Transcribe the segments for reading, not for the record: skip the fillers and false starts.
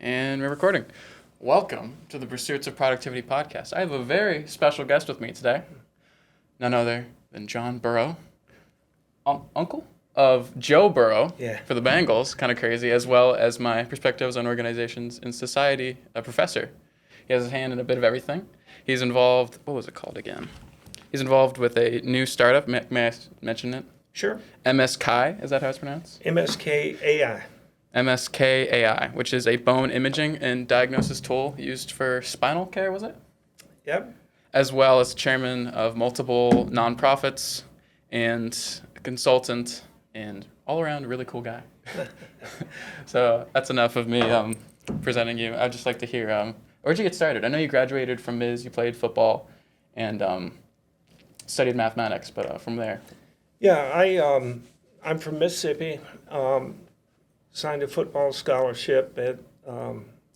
And we're recording. Welcome to the Pursuits of Productivity podcast. I have a very special guest with me today. None other than John Burrow, uncle of Joe Burrow for the Bengals, kind of crazy, as well as my perspectives on organizations in society, a professor. He has his hand in a bit of everything. He's involved, what was it called again? He's involved with a new startup. May I mention it? Sure. MSKI, is that how it's pronounced? MSKAI. MSKAI, which is a bone imaging and diagnosis tool used for spinal care, was it? Yep. As well as chairman of multiple nonprofits and a consultant and all around really cool guy. So that's enough of me presenting you. I'd just like to hear, where'd you get started? I know you graduated from Ms., you played football and studied mathematics, but from there. Yeah, I'm from Mississippi. Signed a football scholarship at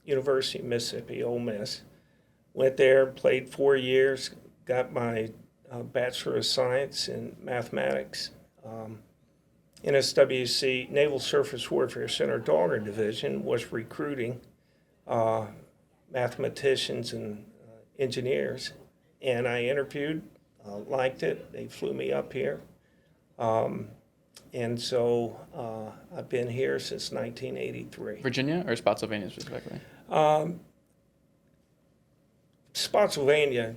University of Mississippi, Ole Miss. Went there, played 4 years, got my Bachelor of Science in Mathematics. NSWC, Naval Surface Warfare Center Dahlgren Division, was recruiting mathematicians and engineers. And I interviewed, liked it. They flew me up here. And so I've been here since 1983. Virginia or Spotsylvania specifically? Spotsylvania,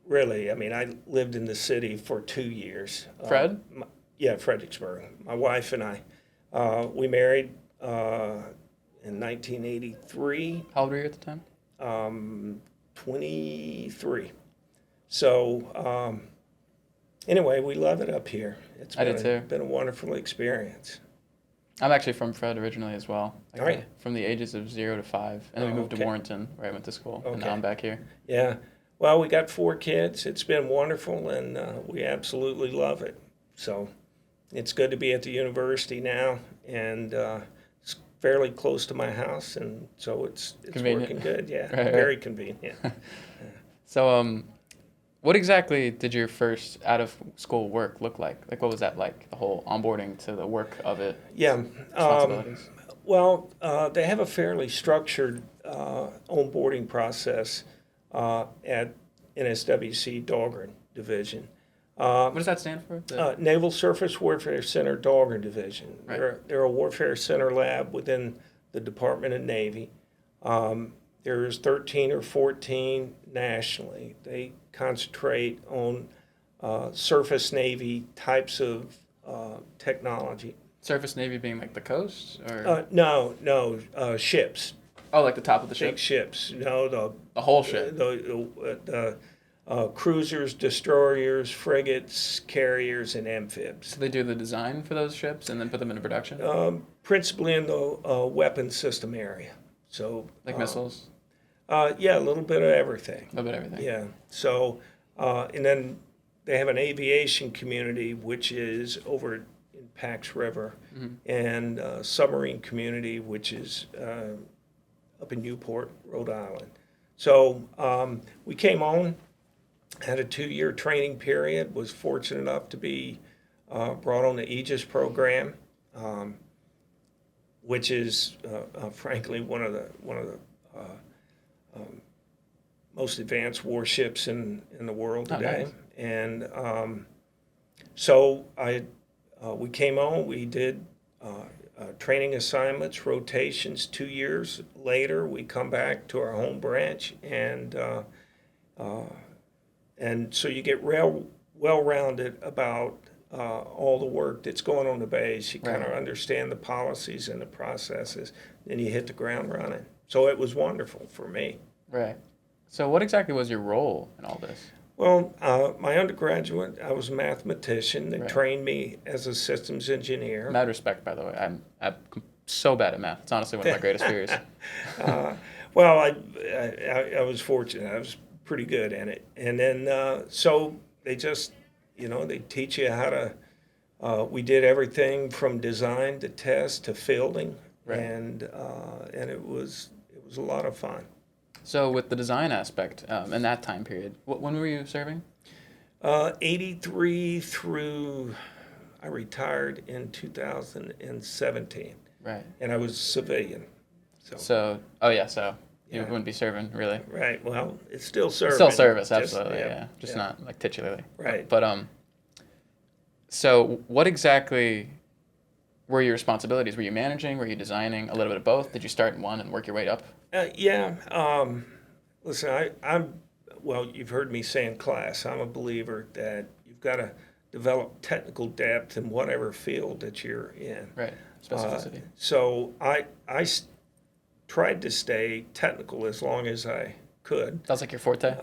really. I mean, I lived in the city for 2 years. Fred? Fredericksburg. My wife and I, we married in 1983. How old were you at the time? 23. So anyway, we love it up here. It's been a wonderful experience. I'm actually from Fred originally as well. All right. From the ages of 0 to 5. And then we moved to Warrenton, where I went to school. Okay. And now I'm back here. Yeah. Well, we got 4 kids. It's been wonderful, and we absolutely love it. So it's good to be at the university now, and it's fairly close to my house, and so it's working good. Yeah, right, very convenient. So what exactly did your first out-of-school work look like? Like, what was that like, the whole onboarding to the work of it? Yeah. Responsibilities? Well, they have a fairly structured onboarding process at NSWC Dahlgren Division. What does that stand for? Naval Surface Warfare Center Dahlgren Division. Right. They're a warfare center lab within the Department of Navy. There's 13 or 14 nationally. They concentrate on surface Navy types of technology. Surface Navy being like the coast? Or? No, ships. Oh, like the top of the ship? Big ships. No, the whole ship? The cruisers, destroyers, frigates, carriers, and amphibs. So they do the design for those ships and then put them into production? Principally in the weapons system area. So like missiles? Yeah, a little bit of everything. A little bit of everything. Yeah. So, and then they have an aviation community, which is over in Pax River, and a submarine community, which is up in Newport, Rhode Island. So we came on, had a 2-year training period, was fortunate enough to be brought on the Aegis program, which is frankly one of the most advanced warships in the world today. Nice. And so we came on, we did training assignments, rotations. 2 years later, we come back to our home branch, and so you get well-rounded about all the work that's going on the base. You kind of understand the policies and the processes, and you hit the ground running. So it was wonderful for me. Right. So what exactly was your role in all this? Well, my undergraduate, I was a mathematician. They trained me as a systems engineer. Mad respect, by the way. I'm so bad at math. It's honestly one of my greatest fears. Well, I was fortunate. I was pretty good at it. And then, so they just, they teach you how to, we did everything from design to test to fielding. Right. And it was a lot of fun. So with the design aspect in that time period, when were you serving? 83 through, I retired in 2017. Right. And I was civilian. So oh yeah, so you Yeah. wouldn't be serving really. Right. Well, it's still serving. Still service, Just, absolutely, yeah. Just yeah. not like titularly. Right. But so what exactly were your responsibilities? Were you managing? Were you designing? A little bit of both? Did you start in one and work your way up? Yeah. Listen, well, you've heard me say in class, I'm a believer that you've got to develop technical depth in whatever field that you're in. Right. Specificity. So tried to stay technical as long as I could. That's like your forte?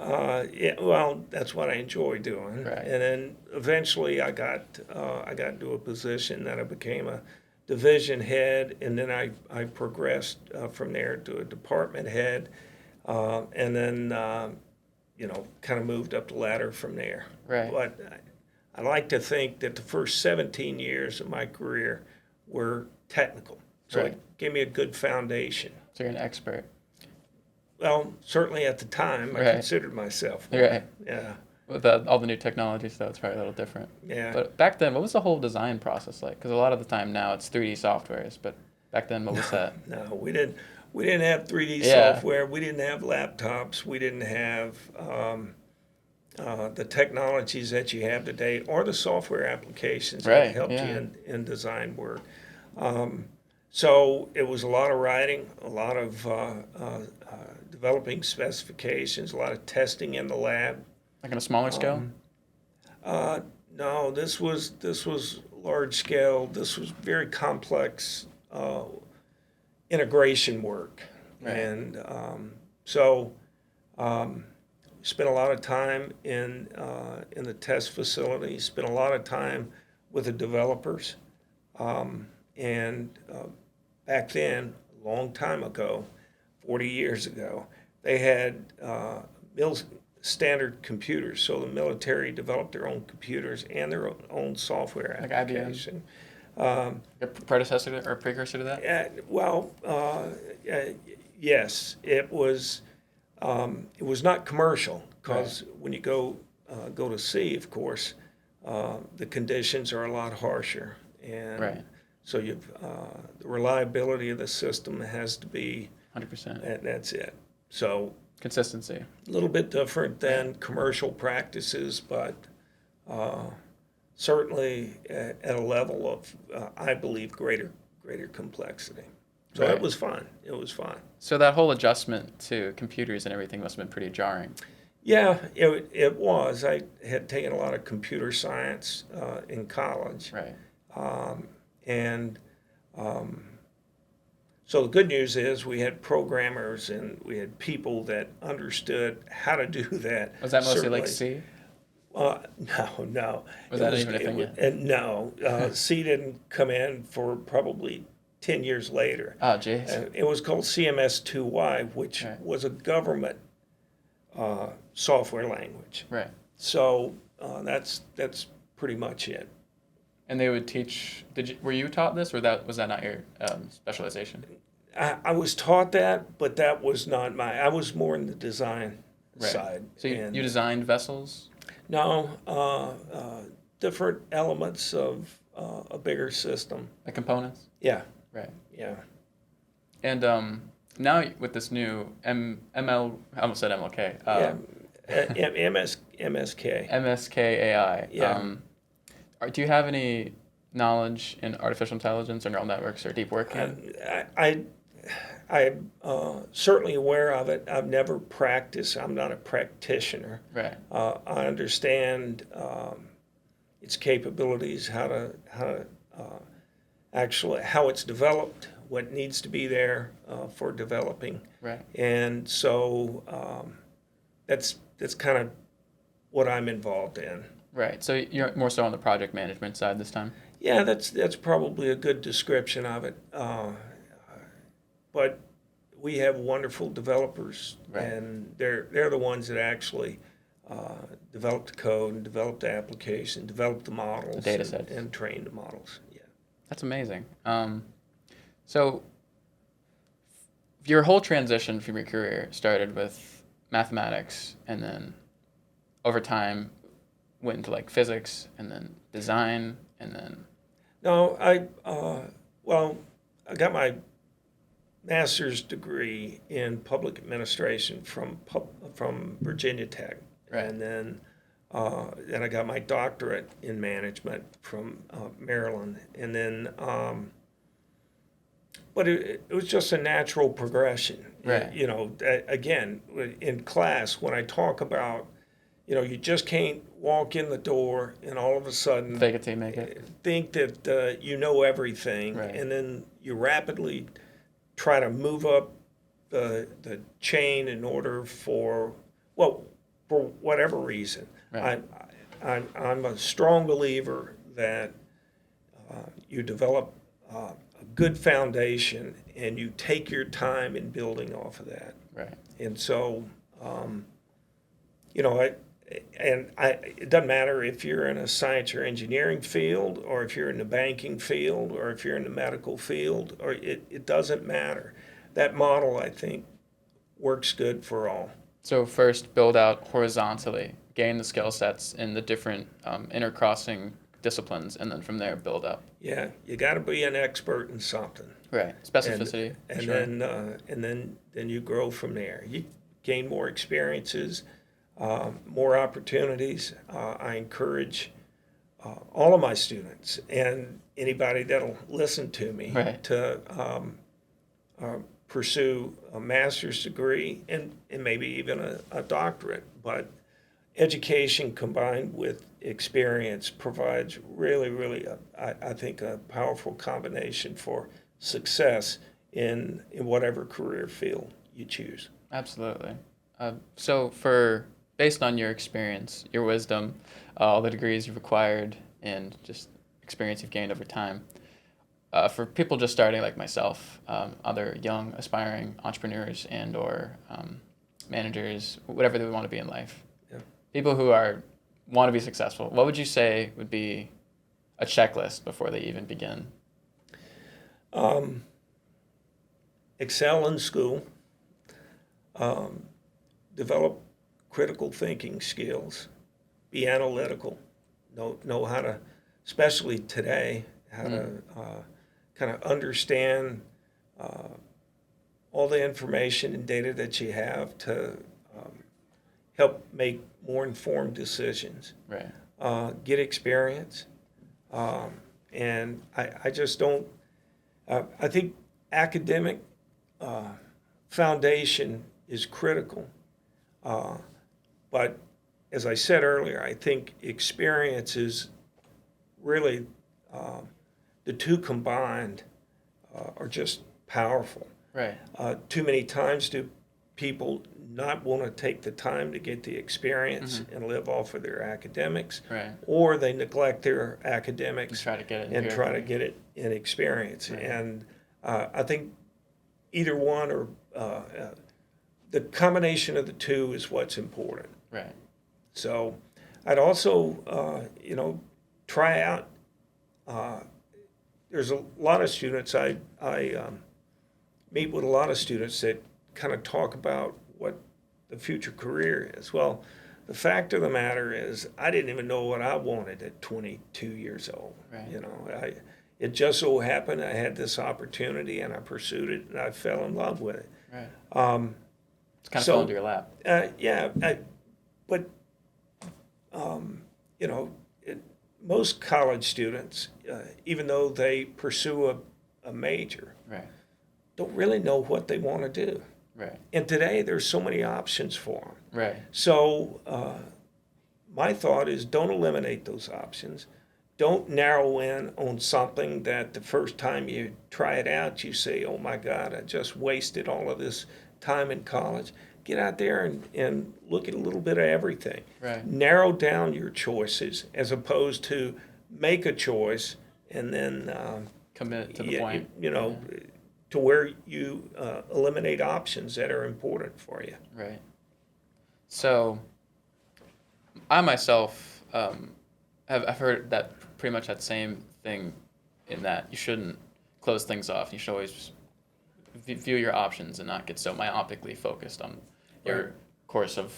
Yeah, well, that's what I enjoy doing. Right. And then eventually I got into a position that I became a division head, and then I progressed from there to a department head, and then kind of moved up the ladder from there. Right. But I like to think that the first 17 years of my career were technical, so Right. it gave me a good foundation. So you're an expert. Well, certainly at the time, I Right. considered myself one. Right. Yeah, With all the new technology stuff, it's probably a little different. yeah. But back then, what was the whole design process like? Because a lot of the time now it's 3D softwares, but back then, what was that? No, we didn't. We didn't have 3D Yeah. software. We didn't have laptops. We didn't have the technologies that you have today, or the software applications Right, that helped yeah. you in design work. So it was a lot of writing, a lot of developing specifications, a lot of testing in the lab. Like on a smaller scale? No, this was large scale. This was very complex integration work, Right. and so spent a lot of time in the test facility. Spent a lot of time with the developers, and back then, a long time ago, 40 years ago, they had standard computers. So the military developed their own computers and their own software Like IBM? application. A predecessor or precursor to that? Yes, it was. It was not commercial because when you go to sea, of course, the conditions are a lot harsher, and Right. so the reliability of the system has to be. 100%. And that's it. So Consistency. a little bit different than commercial practices, but certainly at a level of, I believe, greater complexity. So Right. it was fun. It was fun. So that whole adjustment to computers and everything must have been pretty jarring. Yeah, it was. I had taken a lot of computer science in college. Right. And so the good news is we had programmers and we had people that understood how to do that. Was that mostly like Certainly. C? No. Was that even a thing yet? No, C didn't come in for probably 10 years later. Oh, jeez. It was called CMS2Y, which Right. was a government software language. Right. So that's pretty much it. And they would teach. Were you taught this, or was that not your specialization? I was taught that, but that was not I was more in the design Right. side. So you designed vessels. No, different elements of a bigger system. The components. Yeah, Right. yeah. And now with this new ML, I almost said MLK. MSK. MSKAI. Yeah. Do you have any knowledge in artificial intelligence or neural networks or deep work? I'm certainly aware of it. I've never practiced. I'm not a practitioner. Right. I understand its capabilities, how it's developed, what needs to be there for developing, Right. and so that's kind of what I'm involved in. Right. So you're more so on the project management side this time. Yeah, that's probably a good description of it. But we have wonderful developers, Right. and they're the ones that actually develop the code and develop the application, develop the models, The data sets. and train the models. Yeah. That's amazing. So your whole transition from your career started with mathematics, and then over time went into like physics, and then design, and then No, I got my master's degree in public administration from Virginia Tech, Right. and then I got my doctorate in management from Maryland, and then but it was just a natural progression. Right. You know, again, in class when I talk about, you know, you just can't walk in the door and all of a sudden Fake it till you make it. think that you know everything, Right. and then you rapidly try to move up the chain in order for whatever reason. Right. I'm a strong believer that you develop a good foundation and you take your time in building off of that. Right. And so, you know, it doesn't matter if you're in a science or engineering field, or if you're in the banking field, or if you're in the medical field, or it doesn't matter. That model, I think, works good for all. So first, build out horizontally, gain the skill sets in the different intercrossing disciplines, and then from there build up. Yeah, you got to be an expert in something. Right. Specificity. And sure. then you grow from there. You gain more experiences, more opportunities. I encourage all of my students and anybody that'll listen to me Right. to pursue a master's degree and maybe even a doctorate. But education combined with experience provides really, I think, a powerful combination for success in whatever career field you choose. Absolutely. So based on your experience, your wisdom, all the degrees you've acquired, and just experience you've gained over time, for people just starting like myself, other young aspiring entrepreneurs and or managers, whatever they want to be in life, Yeah. people who want to be successful, what would you say would be a checklist before they even begin? Excel in school, develop critical thinking skills, be analytical, know how to, especially today, how to kind of understand all the information and data that you have to help make more informed decisions. Right. Get experience, and I just don't. I think academic foundation is critical, but as I said earlier, I think experience is really the two combined are just powerful. Right. Too many times do people not want to take the time to get the experience and live off of their academics, Right. or they neglect their academics Try to get it. and try to get it in experience. Right. And I think either one or the combination of the two is what's important. Right. So I'd also, try out. There's a lot of students, I meet with a lot of students that kind of talk about what the future career is. Well, the fact of the matter is I didn't even know what I wanted at 22 years old. Right. It just so happened I had this opportunity and I pursued it and I fell in love with it. Right. It's kind of fell into your lap. Most college students, even though they pursue a major, Right. don't really know what they want to do. Right. And today there's so many options for them. Right. So my thought is don't eliminate those options. Don't narrow in on something that the first time you try it out, you say, oh my God, I just wasted all of this time in college. Get out there and look at a little bit of everything. Right. Narrow down your choices as opposed to make a choice and then Commit to the point. to where you eliminate options that are important for you. Right. So, I myself I've heard that pretty much that same thing, in that you shouldn't close things off. You should always view your options and not get so myopically focused on your course of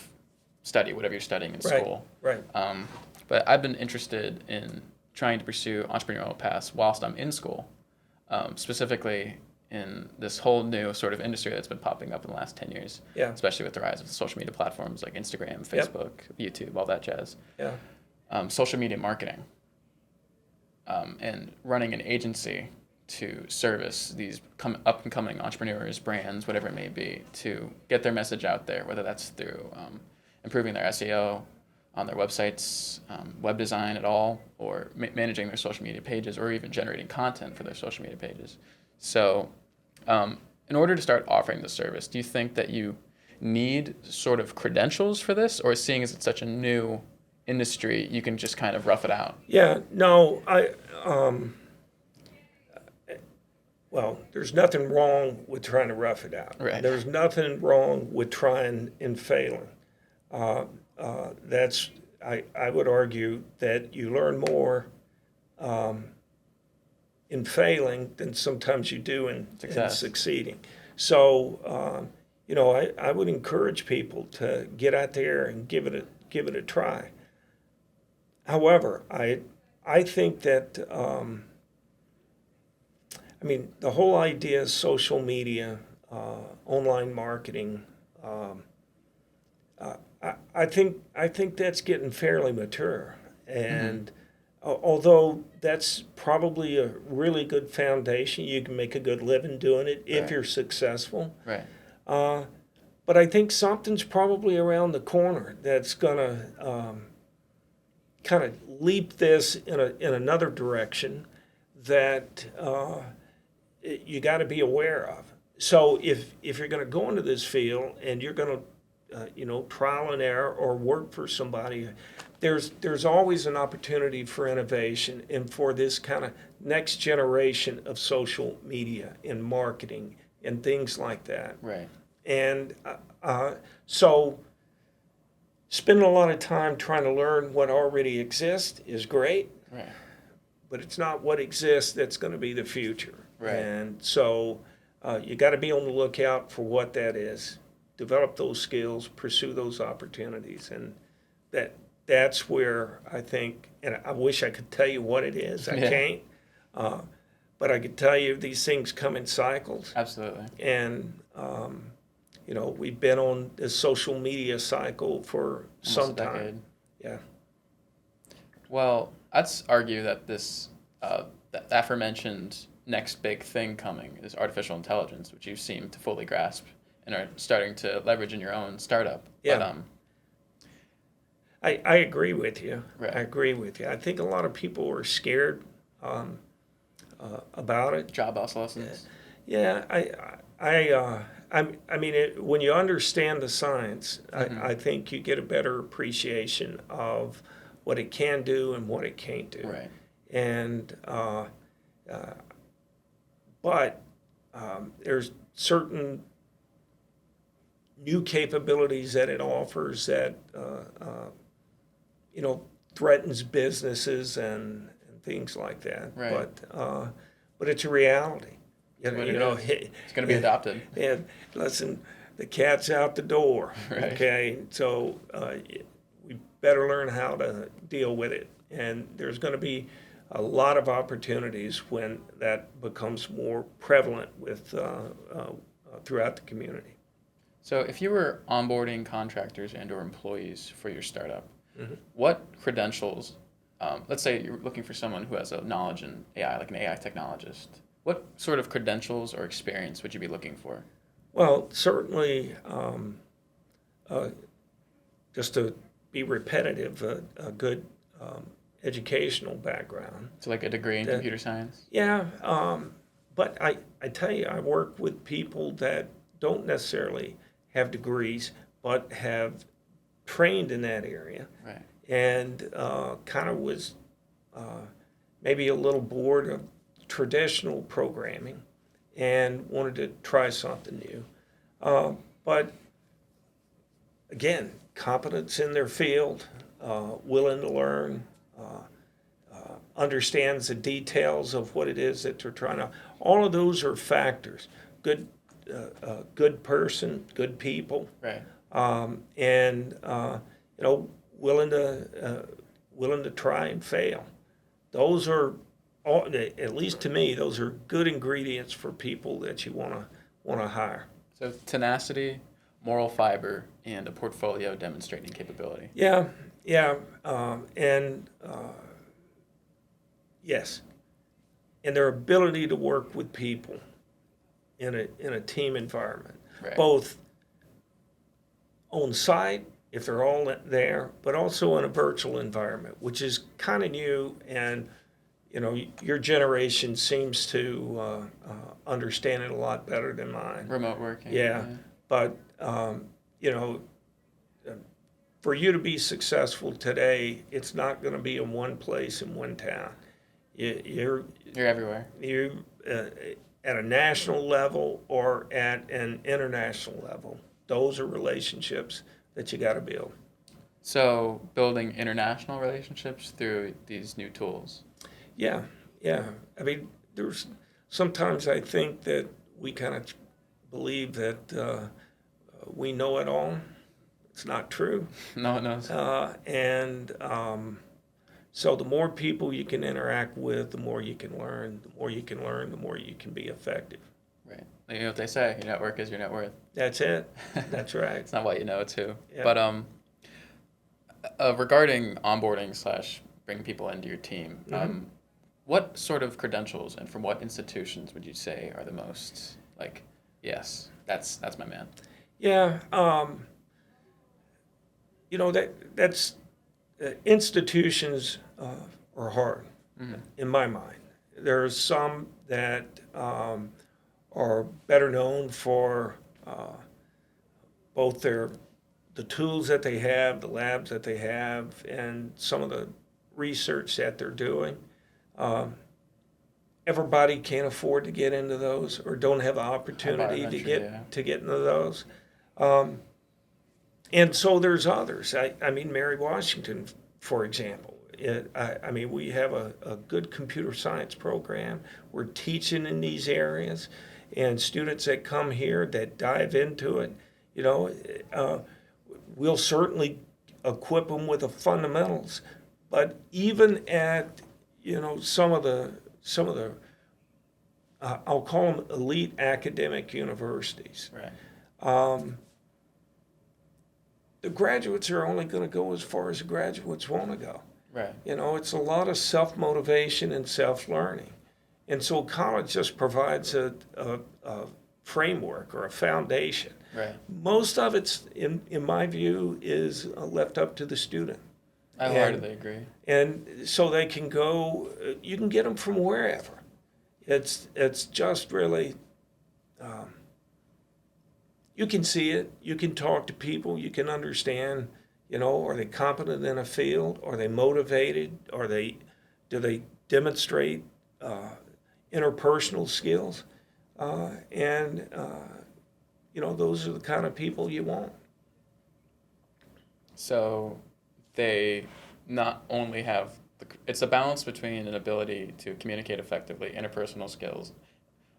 study, whatever you're studying in school. Right. But I've been interested in trying to pursue entrepreneurial paths whilst I'm in school, specifically in this whole new sort of industry that's been popping up in the last 10 years, Yeah. especially with the rise of social media platforms like Instagram, Yep. Facebook, YouTube, all that jazz. Yeah. Social media marketing, and running an agency to service these up and coming entrepreneurs, brands, whatever it may be, to get their message out there, whether that's through improving their SEO on their websites, web design at all, or managing their social media pages, or even generating content for their social media pages. So in order to start offering the service, do you think that you need sort of credentials for this, or seeing as it's such a new industry, you can just kind of rough it out? Yeah. No, well, there's nothing wrong with trying to rough it out. Right. There's nothing wrong with trying and failing. I would argue that you learn more in failing than sometimes you do in succeeding. So, I would encourage people to get out there and give it a try. However, I think that the whole idea of social media, online marketing. I think that's getting fairly mature, and although that's probably a really good foundation, you can make a good living doing it if you're successful. Right. But I think something's probably around the corner that's gonna kind of leap this in another direction that you got to be aware of. So if you're going to go into this field and you're going to trial and error or work for somebody, there's always an opportunity for innovation and for this kind of next generation of social media and marketing and things like that. Right. And so spending a lot of time trying to learn what already exists is great. Right. But it's not what exists that's going to be the future. Right. And so you got to be on the lookout for what that is. Develop those skills, pursue those opportunities, and that's where I think. And I wish I could tell you what it is. I can't. But I could tell you these things come in cycles. Absolutely. And we've been on this social media cycle for some time. Yeah. Well, I'd argue that this that aforementioned next big thing coming is artificial intelligence, which you seem to fully grasp and are starting to leverage in your own startup. Yeah. But, I agree with you. Right. I agree with you. I think a lot of people are scared about it. Job obsolescence. Yeah. When you understand the science, I think you get a better appreciation of what it can do and what it can't do. Right. And but there's certain new capabilities that it offers that threatens businesses and things like that. Right. But it's a reality. It's going to be adopted. And listen, the cat's out the door. Right. Okay, so we better learn how to deal with it. And there's going to be a lot of opportunities when that becomes more prevalent with throughout the community. So if you were onboarding contractors and or employees for your startup, what credentials, let's say you're looking for someone who has a knowledge in AI, like an AI technologist, what sort of credentials or experience would you be looking for? Well, certainly, just to be repetitive, a good educational background. So like a degree in computer science? Yeah, but I tell you, I work with people that don't necessarily have degrees, but have trained in that area. Right. And kind of was maybe a little bored of traditional programming and wanted to try something new. But again, competence in their field, willing to learn, understands the details of what it is that they're trying to. All of those are factors. Good person, good people, Right. and willing to try and fail. Those are at least to me, those are good ingredients for people that you want to hire. So tenacity, moral fiber, and a portfolio demonstrating capability. Yeah, yeah, and yes, and their ability to work with people in a team environment, Right. both on site if they're all there, but also in a virtual environment, which is kind of new. And your generation seems to understand it a lot better than mine. Remote working. Yeah, but you know, for you to be successful today, it's not going to be in one place in one town. You're everywhere. You at a national level or at an international level. Those are relationships that you got to build. So building international relationships through these new tools. Yeah, yeah. I mean, there's sometimes I think that we kind of believe that we know it all. It's not true. No, it knows. So the more people you can interact with, the more you can learn. The more you can learn, the more you can be effective. Right. You know what they say, your network is your net worth. That's it. That's right. It's not what you know, too. Yeah. But regarding onboarding / bringing people into your team, what sort of credentials and from what institutions would you say are the most, like, yes, that's my man? Yeah. That's institutions are hard in my mind. There are some that are better known for both the tools that they have, the labs that they have, and some of the research that they're doing. Everybody can't afford to get into those or don't have the opportunity to get into those. And so there's others. I mean, Mary Washington, for example. We have a good computer science program. We're teaching in these areas, and students that come here that dive into it, we'll certainly equip them with the fundamentals. But even at some of the I'll call them elite academic universities. Right. The graduates are only going to go as far as the graduates want to go. Right. It's a lot of self-motivation and self-learning. And so college just provides a framework or a foundation. Right. Most of it's, in my view, is left up to the student. I wholeheartedly agree. And so they can go, you can get them from wherever. It's just really, you can see it, you can talk to people, you can understand, are they competent in a field? Are they motivated? Do they demonstrate interpersonal skills? Those are the kind of people you want. So they not only have, it's a balance between an ability to communicate effectively, interpersonal skills,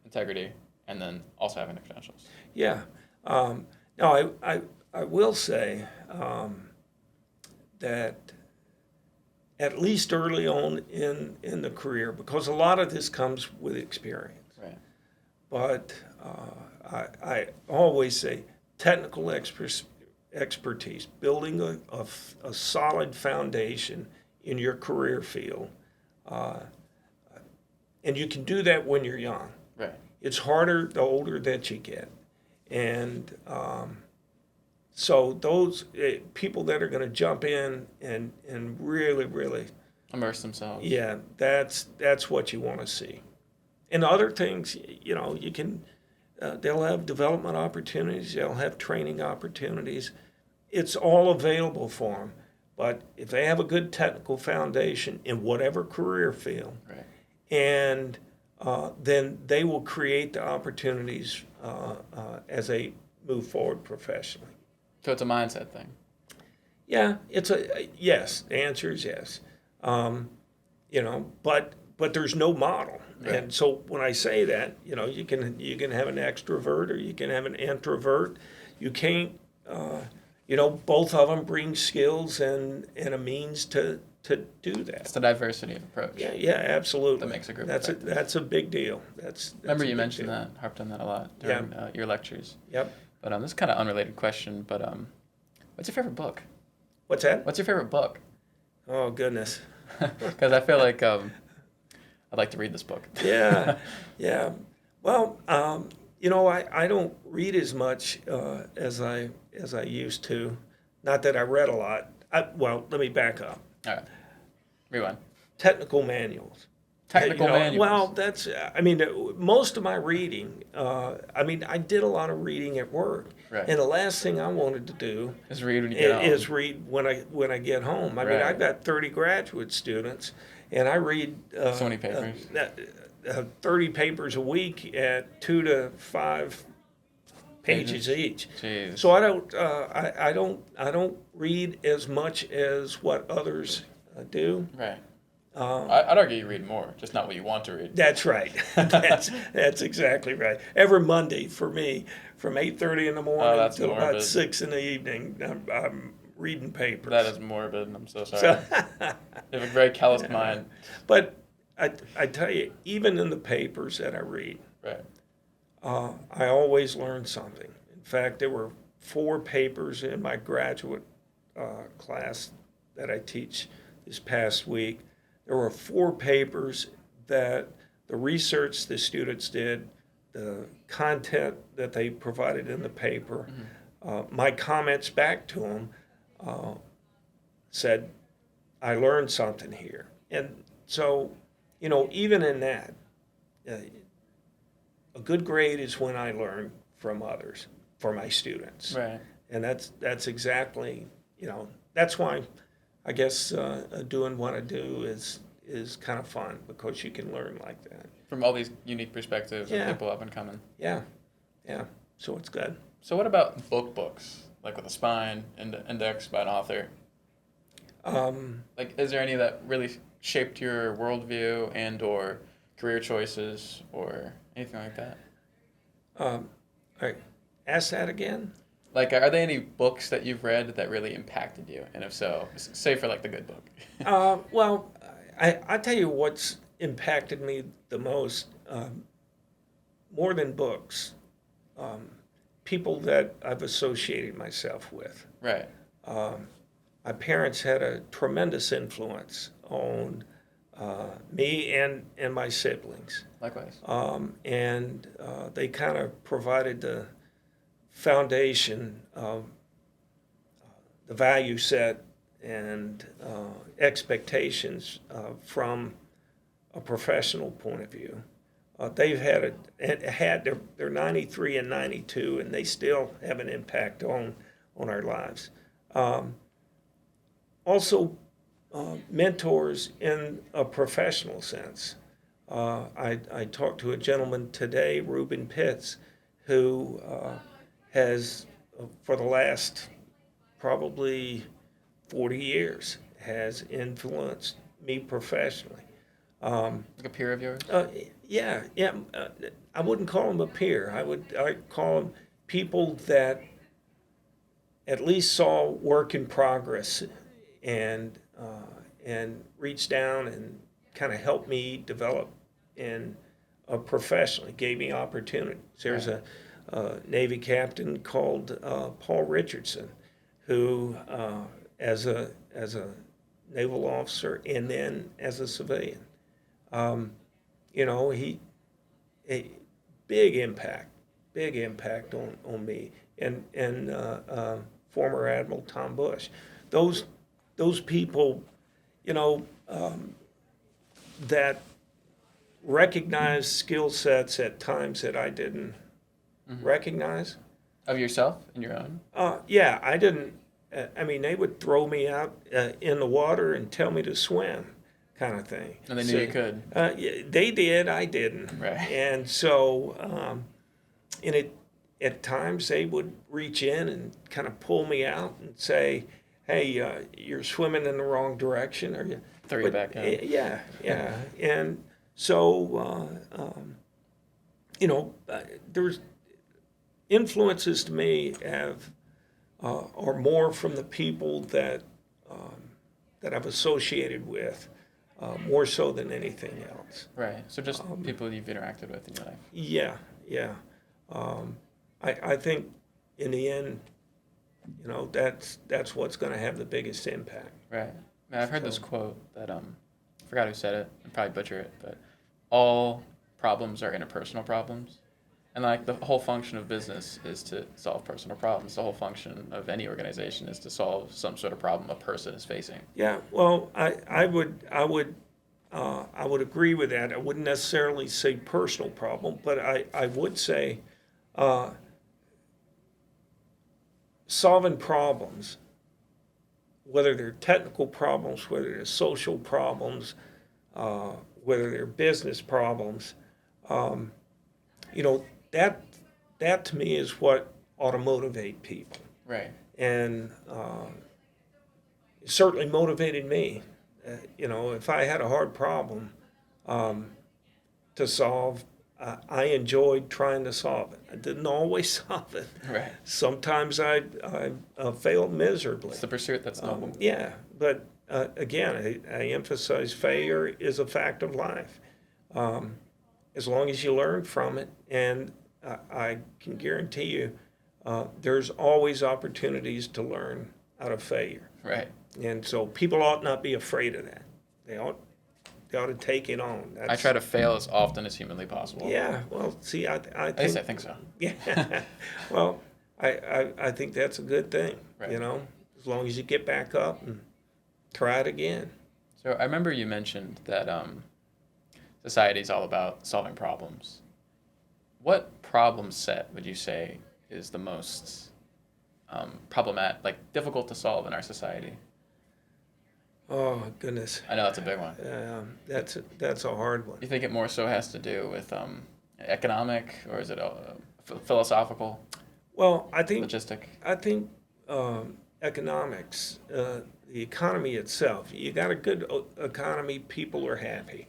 integrity, and then also having the credentials. Yeah. Now, I will say that at least early on in the career, because a lot of this comes with experience. Right. But I always say technical expertise, building a solid foundation in your career field, and you can do that when you're young. Right. It's harder the older that you get. And so those people that are going to jump in and really, really immerse themselves. Yeah, that's what you want to see. And other things, you can, they'll have development opportunities, they'll have training opportunities. It's all available for them. But if they have a good technical foundation in whatever career field, right. And then they will create the opportunities as they move forward professionally. So it's a mindset thing. Yeah, yes. The answer is yes. But there's no model, right. And so when I say that, you can have an extrovert or you can have an introvert. You can't, both of them bring skills and a means to to do that. It's the diversity of approach. Yeah, absolutely. That makes a group That's effective. That's a big deal. Remember a you big mentioned deal. that, harped on that a lot during your lectures. Yep. But this is kind of unrelated question, but what's your favorite book? What's that? What's your favorite book? Oh, goodness. Because I feel like I'd like to read this book. Yeah. Well, I don't read as much as I used to. Not that I read a lot. Well, let me back up. All right. Rewind. Technical manuals. Technical manuals. Well, that's, most of my reading, I did a lot of reading at work. Right. And the last thing I wanted to do Is read when you get home. is read when I get home. I've got 30 graduate students, and I read so many papers. 30 papers a week at 2 to 5 pages each. Jeez. So I don't read as much as what others do. Right. I'd argue you read more, just not what you want to read. That's right. That's exactly right. Every Monday for me, from 8:30 in the morning till about 6 in the evening, I'm reading papers. That is morbid. I'm so sorry. You have a very calloused mind. But I tell you, even in the papers that I read, Right. I always learn something. In fact, there were 4 papers in my graduate class that I teach this past week. There were 4 papers that the research the students did, the content that they provided in the paper, my comments back to them said, I learned something here. And so, even in that, a good grade is when I learn from others, for my students. Right. And that's exactly, that's why I guess doing what I do is kind of fun, because you can learn like that. From all these unique perspectives that people have in common. Yeah. So it's good. So what about books, like with a spine, index by an author? Is there any that really shaped your worldview and or career choices or anything like that? All right. Ask that again. Like, are there any books that you've read that really impacted you? And if so, say for like the good book. Well, I tell you what's impacted me the most, more than books, people that I've associated myself with. Right. My parents had a tremendous influence on me and my siblings. Likewise. And they kind of provided the foundation of the value set and expectations from a professional point of view. They've they're 93 and 92, and they still have an impact on our lives. Also, mentors in a professional sense. I talked to a gentleman today, Reuben Pitts, who has, for the last probably 40 years, has influenced me professionally. Like a peer of yours? Yeah. I wouldn't call him a peer. I'd call him people that at least saw work in progress and reached down and kind of helped me develop professionally, gave me opportunities. There's a Navy captain called Paul Richardson, who, as a naval officer and then as a civilian, he a big impact on me, and former Admiral Tom Bush. Those people, that recognize skill sets at times that I didn't recognize. Of yourself and your own? Yeah, I didn't. They would throw me out in the water and tell me to swim, kind of thing. And they knew you could. Yeah, they did. I didn't. Right. And so, at times they would reach in and kind of pull me out and say, "Hey, you're swimming in the wrong direction," or you throw you back in. Yeah. And so, there's influences to me are more from the people that that I've associated with more so than anything else. Right. So just people you've interacted with in your life. Yeah, yeah. I think in the end, that's what's going to have the biggest impact. Right. Man, I've heard this quote that I forgot who said it. I'll probably butcher it, but all problems are interpersonal problems. And like the whole function of business is to solve personal problems. The whole function of any organization is to solve some sort of problem a person is facing. Yeah, well, I would agree with that. I wouldn't necessarily say personal problem, but I would say solving problems, whether they're technical problems, whether they're social problems, whether they're business problems, that to me is what ought to motivate people. Right. And it certainly motivated me. If I had a hard problem to solve, I enjoyed trying to solve it. I didn't always solve it. Right. Sometimes I failed miserably. It's the pursuit that's noble. Yeah, but again, I emphasize failure is a fact of life. As long as you learn from it, and I can guarantee you, there's always opportunities to learn out of failure. Right. And so people ought not be afraid of that. They ought to take it on. I try to fail as often as humanly possible. Yeah, well, see, I think... At least I think so. Yeah, well, I think that's a good thing, Right. as long as you get back up and try it again. So I remember you mentioned that society is all about solving problems. What problem set would you say is the most problematic, like difficult to solve in our society? Oh, goodness. I know that's a big one. That's a hard one. You think it more so has to do with economic, or is it philosophical, Well, I think logistic? Economics, the economy itself. You got a good economy, people are happy.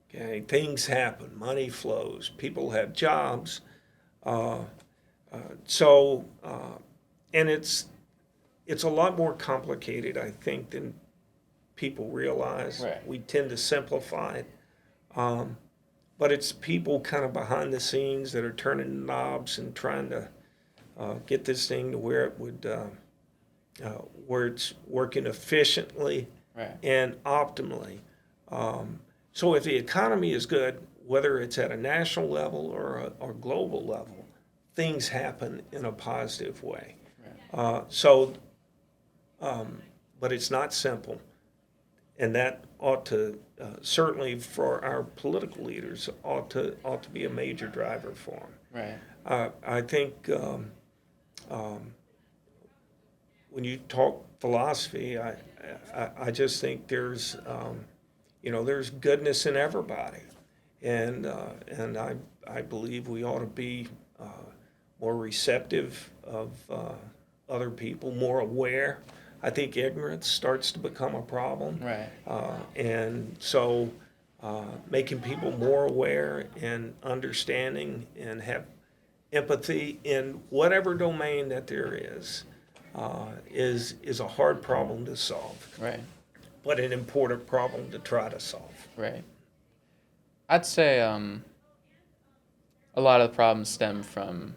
Okay, things happen, money flows, people have jobs. And it's a lot more complicated, I think, than people realize. Right. We tend to simplify it. But it's people kind of behind the scenes that are turning knobs and trying to get this thing to where it would, where it's working efficiently Right. and optimally. So if the economy is good, whether it's at a national level or a global level, things happen in a positive way. Right. But it's not simple. And that ought to, certainly for our political leaders, ought to be a major driver for them. Right. I think when you talk philosophy, I just think there's goodness in everybody, and I believe we ought to be more receptive of other people, more aware. I think ignorance starts to become a problem. Right. And so making people more aware and understanding and have empathy in whatever domain that there is a hard problem to solve, Right. but an important problem to try to solve. Right. I'd say a lot of the problems stem from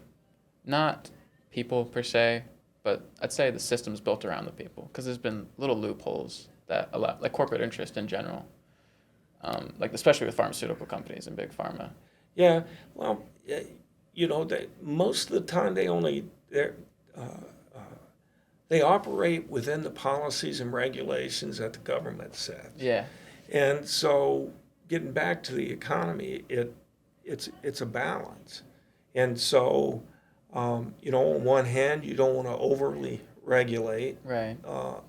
not people per se, but I'd say the system's built around the people, because there's been little loopholes that allow, like corporate interest in general, like especially with pharmaceutical companies and big pharma. Yeah, well, most of the time they operate within the policies and regulations that the government sets. Yeah. And so, getting back to the economy, it's a balance. And so, on one hand, you don't want to overly regulate, Right.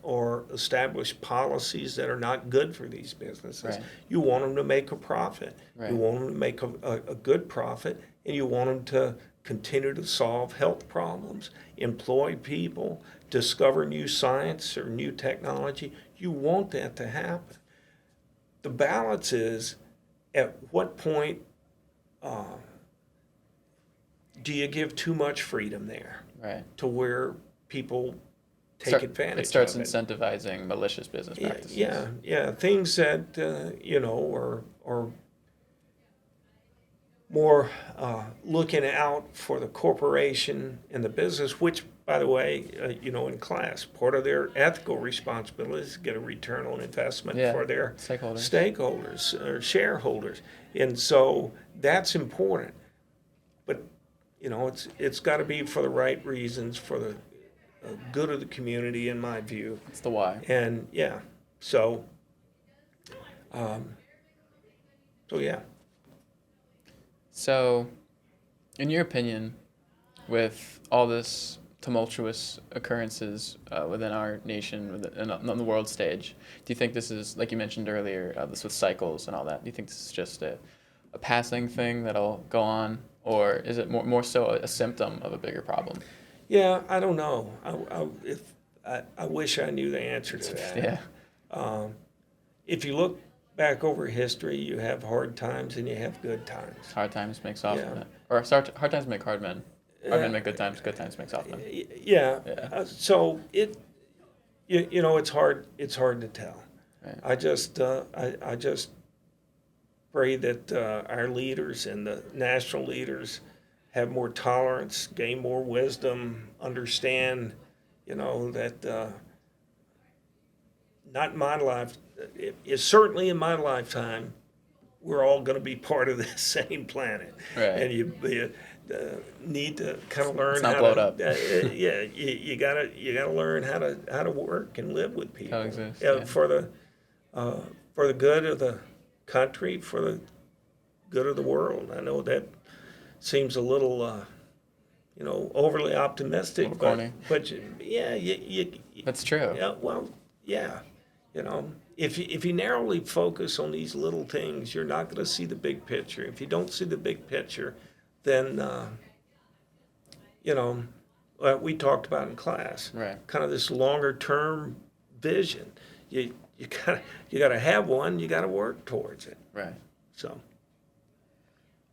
or establish policies that are not good for these businesses. Right. You want them to make a profit. Right. You want them to make a good profit, and you want them to continue to solve health problems, employ people, discover new science or new technology. You want that to happen. The balance is, at what point do you give too much freedom there Right. to where people take advantage It starts of it. incentivizing malicious business practices. Yeah. Things that, are more looking out for the corporation and the business, which, by the way, in class, part of their ethical responsibility is to get a return on investment for their stakeholders or shareholders. And so that's important. But, it's got to be for the right reasons, for the good of the community, in my view. It's the why. And, so, yeah. So, in your opinion, with all this tumultuous occurrences within our nation, on the world stage, do you think this is, like you mentioned earlier, this with cycles and all that, do you think this is just a passing thing that'll go on, or is it more so a symptom of a bigger problem? Yeah, I don't know. I wish I knew the answer to that. Yeah. If you look back over history, you have hard times and you have good times. Hard times make soft men. Or hard times make hard men. Hard men make good times make soft men. Yeah. So it's hard to tell. Right. I just pray that our leaders and the national leaders have more tolerance, gain more wisdom, understand, that not in my life, it's certainly in my lifetime, we're all going to be part of the same planet. Right. And you need to kind of learn how to. Up. You gotta learn how to work and live with people. Coexist. For the good of the country, for the good of the world. I know that seems a little, overly optimistic, but That's true. Yeah, well, yeah, if you narrowly focus on these little things, you're not going to see the big picture. If you don't see the big picture, then we talked about in class, right? Kind of this longer term vision. You gotta have one. You gotta work towards it. Right. So.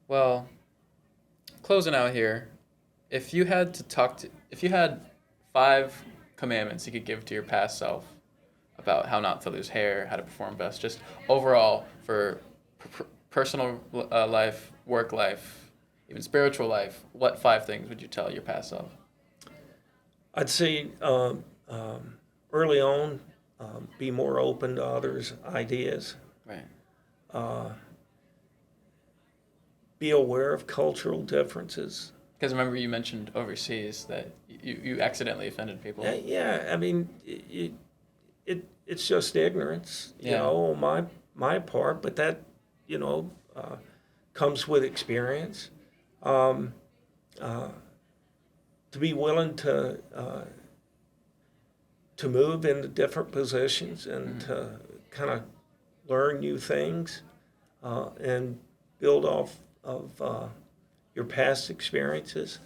Well, closing out here, if you had 5 commandments you could give to your past self about how not to lose hair, how to perform best, just overall for personal life, work life, even spiritual life, what 5 things would you tell your past self? I'd say early on, be more open to others' ideas. Right. Be aware of cultural differences. Because remember you mentioned overseas that you accidentally offended people. Yeah. I mean, it's just ignorance, on my part, but that, comes with experience. To be willing to move into different positions and to kind of learn new things and build off of your past experiences.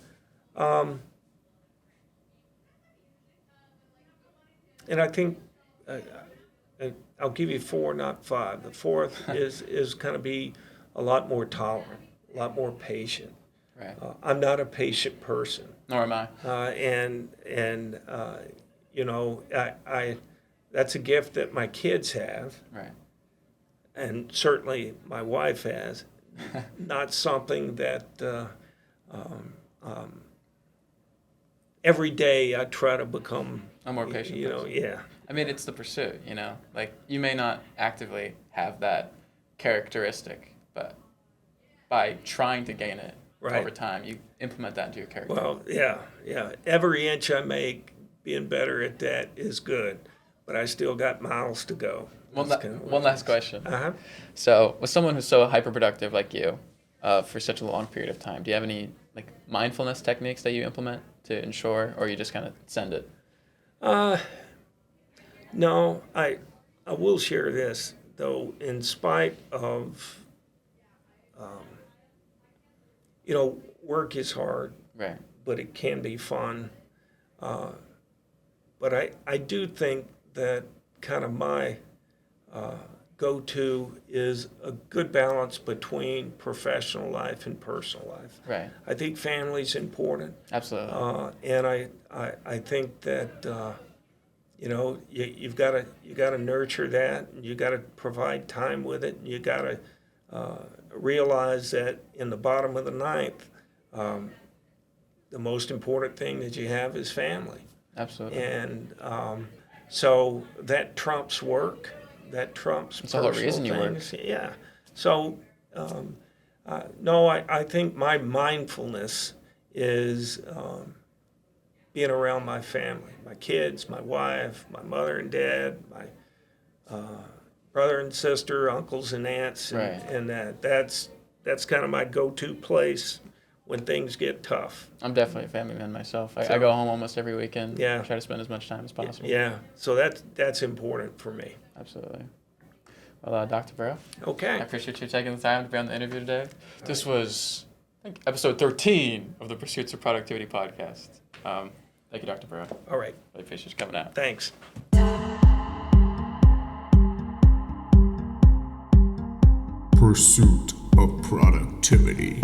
And I think I'll give you 4, not 5. The 4th is kind of be a lot more tolerant, a lot more patient. Right. I'm not a patient person. Nor am I. I that's a gift that my kids have. Right. And certainly my wife has. Not something that every day I try to become a more patient person. Yeah. I mean, it's the pursuit, Like, you may not actively have that characteristic, but by trying to gain it over time, you implement that into your character. Well, yeah. Every inch I make being better at that is good, but I still got miles to go. One last question. Uh-huh. So, with someone who's so hyperproductive like you, for such a long period of time, do you have any mindfulness techniques that you implement to ensure, or you just kind of send it? No, I will share this though. In spite of, work is hard, right? But it can be fun. But I do think that kind of my go-to is a good balance between professional life and personal life. Right. I think family's important. Absolutely. And I think that you've got to nurture that, and you got to provide time with it, and you got to realize that in the bottom of the ninth, the most important thing that you have is family. Absolutely. And so that trumps work, that trumps It's all the personal reason you work. things. Yeah. So no, I think my mindfulness is being around my family, my kids, my wife, my mother and dad, my brother and sister, uncles and aunts, and, Right. and that's kind of my go-to place when things get tough. I'm definitely a family man myself. I So- go home almost every weekend. Yeah. I try to spend as much time as possible. Yeah, so that's important for me. Absolutely. Well, Dr. Burrow, I Okay. appreciate you taking the time to be on the interview today. This was, I think, episode 13 of the Pursuits of Productivity podcast. Thank you, Dr. Burrow. All right. Really appreciate you coming out. Thanks. Pursuit of productivity.